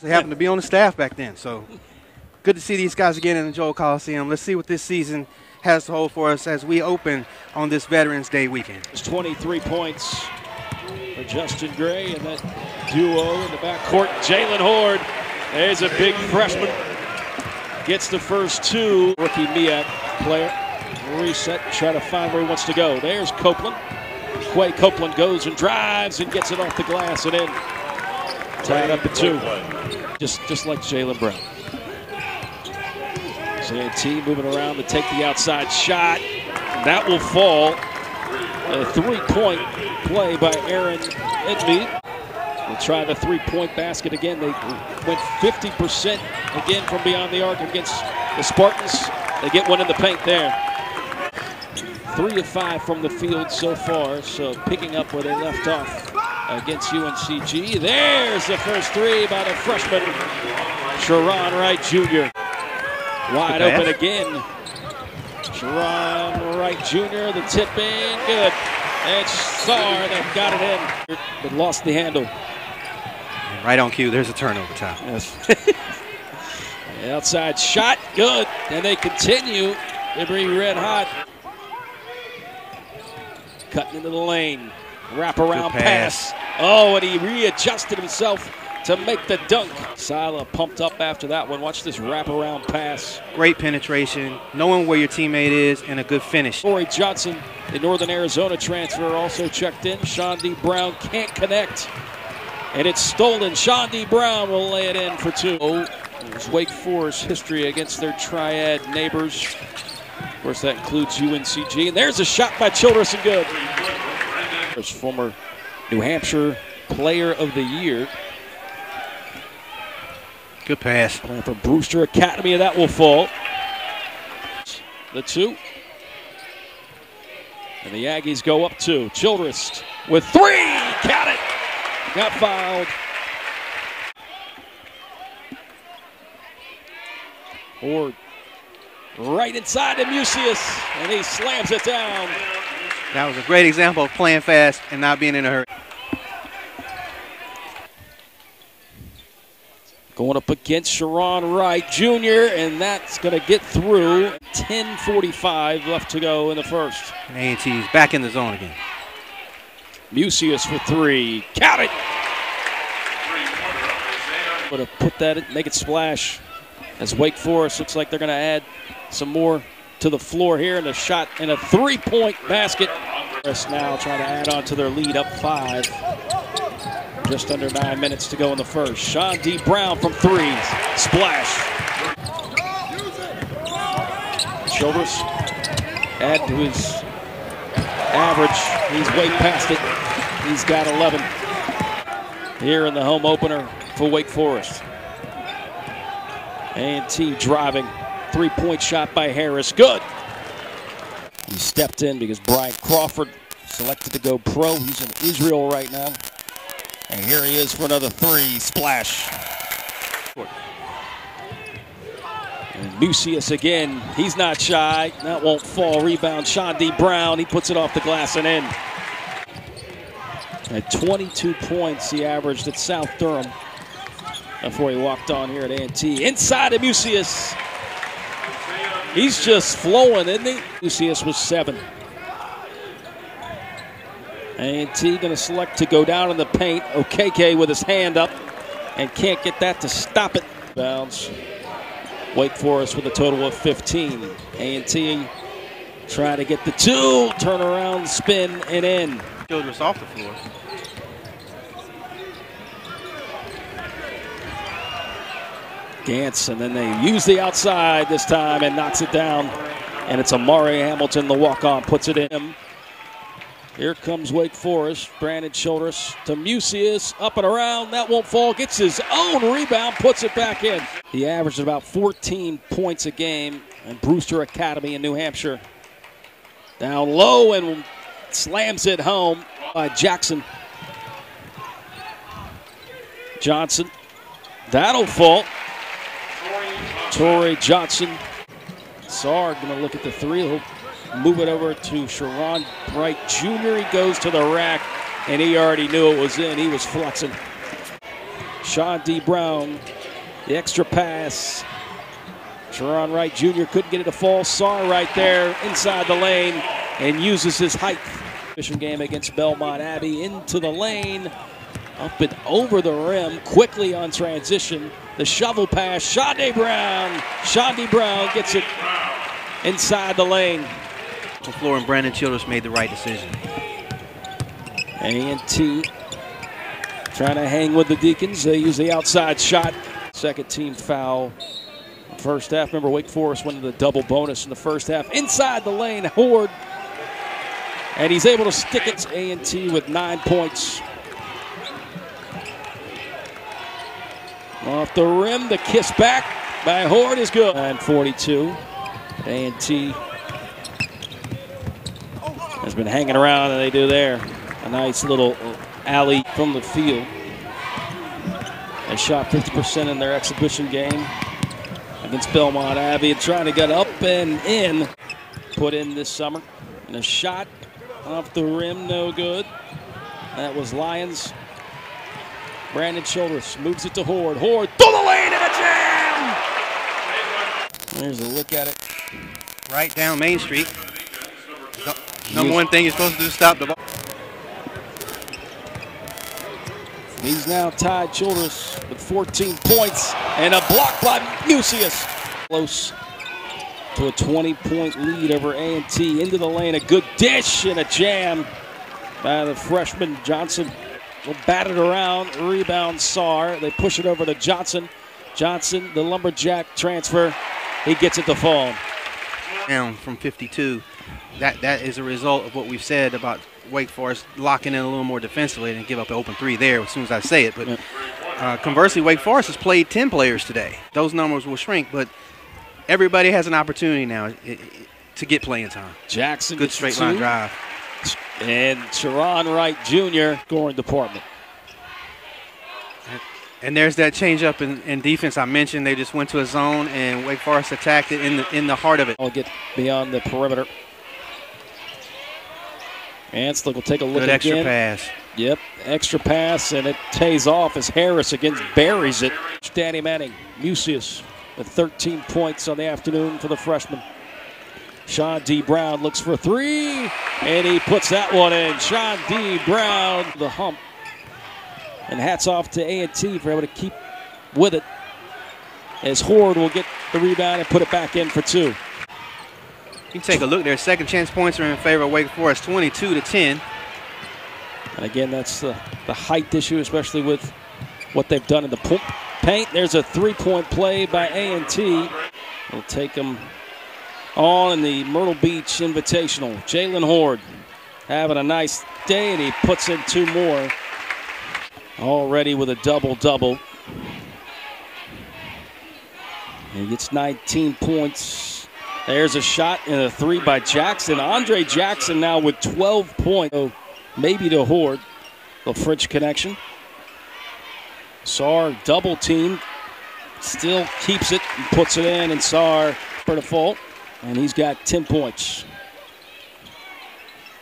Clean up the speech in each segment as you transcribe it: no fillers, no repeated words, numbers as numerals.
They happened to be on the staff back then, so good to see these guys again in the Joel Coliseum. Let's see what this season has to hold for us as we open on this Veterans Day weekend. It's 23 points for Justin Gray and that duo in the backcourt. Jalen Horde, there's a big freshman. Gets the first two. Rookie Miak player. Reset, try to find where he wants to go. There's Copeland. Quay Copeland goes and drives and gets it off the glass and in. Tied up at 2. Just like Jalen Brown. A&T moving around to take the outside shot. That will fall. A 3-point play by Aaron Edmead. We'll try the 3-point basket again. They went 50% again from beyond the arc against the Spartans. They get one in the paint there. 3 of 5 from the field so far, so picking up where they left off against UNCG. There's the first 3 by the freshman, Sharon Wright Jr. Wide open again. Sharon Wright Jr., the tip in, good. And Sar that got it in, but lost the handle. And right on cue, there's a turnover time. Yes. The outside shot, good. And they continue to be red hot. Cutting into the lane. Wraparound pass. Oh, and he readjusted himself to make the dunk. Sila pumped up after that one. Watch this wraparound pass. Great penetration, knowing where your teammate is, and a good finish. Corey Johnson, the Northern Arizona transfer, also checked in. Sean D. Brown can't connect. And it's stolen. Sean D. Brown will lay it in for 2. There's Wake Forest history against their triad neighbors. Of course, that includes UNCG. And there's a shot by Childress and good. There's former New Hampshire Player of the Year. Good pass. Playing for Brewster Academy, that will fall. The 2. And the Aggies go up 2. Childress with 3. Count it. Got fouled. Horde right inside of Mucius, and he slams it down. That was a great example of playing fast and not being in a hurry. Going up against Sharon Wright Jr., and that's going to get through. 10:45 left to go in the first. And A&T's back in the zone again. Mucius for 3. Count it! Going to put that in, make it splash. As Wake Forest looks like they're going to add some more to the floor here, and a shot and a 3-point basket. Now trying to add on to their lead, up 5. Just under 9 minutes to go in the first. Sean D. Brown from 3. Splash. Childress add to his average. He's way past it. He's got 11 here in the home opener for Wake Forest. A&T driving. 3-point shot by Harris. Good. He stepped in because Brian Crawford selected to go pro. He's in Israel right now. And here he is for another 3. Splash. And Mucius again. He's not shy. That won't fall. Rebound. Sean D. Brown. He puts it off the glass and in. At 22 points he averaged at South Durham before he walked on here at A&T. Inside of Mucius. He's just flowing, isn't he? Mucius was 7. A&T going to select to go down in the paint. Okeke with his hand up and can't get that to stop it. Bounce. Wake Forest with a total of 15. A&T trying to get the 2. Turn around, spin, and in. Childress off the floor. Gantz, and then they use the outside this time and knocks it down. And it's Amari Hamilton, the walk-on, puts it in. Here comes Wake Forest. Brandon Childress to Mucius, up and around. That won't fall. Gets his own rebound, puts it back in. He averaged about 14 points a game in Brewster Academy in New Hampshire. Down low and slams it home by Jackson. Johnson. That'll fall. Torrey Johnson. Sar going to look at the 3. He'll move it over to Sharon Wright Jr. He goes to the rack, and he already knew it was in. He was flexing. Sean D. Brown, the extra pass. Sharon Wright Jr. couldn't get it to fall. Saar right there inside the lane and uses his height. Fishing game against Belmont Abbey into the lane. Up and over the rim, quickly on transition. The shovel pass, Shondy Brown. Shondy Brown gets it inside the lane. Floor and Brandon Childress made the right decision. A&T trying to hang with the Deacons. They use the outside shot. Second team foul. First half, remember Wake Forest went to the double bonus in the first half. Inside the lane, Horde. And he's able to stick it to A&T with 9 points. Off the rim, the kiss back by Horde is good. 9:42. A&T has been hanging around, and they do there. A nice little alley from the field. They shot 50% in their exhibition game against Belmont Abbey, and trying to get up and in. Put in this summer. And a shot off the rim, no good. That was Lions. Brandon Childress moves it to Horde. Horde through the lane and a jam! There's a look at it. Right down Main Street. Number one thing you're supposed to do is stop the ball. He's now tied Childress with 14 points and a block by Mucius. Close to a 20-point lead over A&T. Into the lane, a good dish and a jam by the freshman Johnson. Will bat it around, rebound Saar. They push it over to Johnson. Johnson, the lumberjack transfer. He gets it to fall. Down from 52. That is a result of what we've said about Wake Forest locking in a little more defensively and give up an open three there as soon as I say it. But conversely, Wake Forest has played 10 players today. Those numbers will shrink, but everybody has an opportunity now to get playing time. Jackson, good straight line drive. And Sharon Wright Jr. scoring department. And there's that change up in defense I mentioned. They just went to a zone, and Wake Forest attacked it in the heart of it. I'll get beyond the perimeter. Anslick will take a look again. Good extra pass. Yep, extra pass, and it pays off as Harris buries it. Danny Manning, Mucius with 13 points on the afternoon for the freshman. Sean D. Brown looks for a three, and he puts that one in. Sean D. Brown, the hump. And hats off to A&T for able to keep with it, as Horde will get the rebound and put it back in for two. You can take a look there. Second chance points are in favor of Wake Forest, 22-10. And again, that's the height issue, especially with what they've done in the paint. There's a three-point play by A&T. We'll take them on in the Myrtle Beach Invitational. Jalen Horde having a nice day, and he puts in two more. Already with a double-double. He gets 19 points. There's a shot and a three by Jackson. Andre Jackson now with 12 points. So maybe to Horde, the French connection. Saar double team, still keeps it and puts it in, and Saar for default, and he's got 10 points.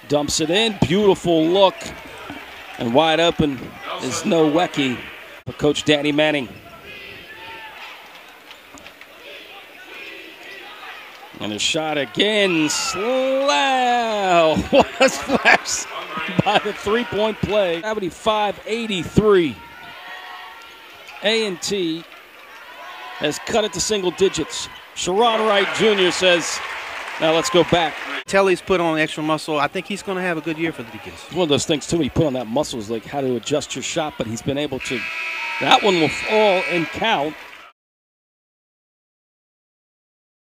Dumps it in, beautiful look, and wide open is Nowecki for Coach Danny Manning. And a shot again. Slow. What a splash by the three-point play. 75-83. A&T has cut it to single digits. Sharon Wright Jr. says, now let's go back. Telly's put on extra muscle. I think he's going to have a good year for the Deacons. One of those things, too, he put on that muscle is like how to adjust your shot, but he's been able to. That one will fall and count.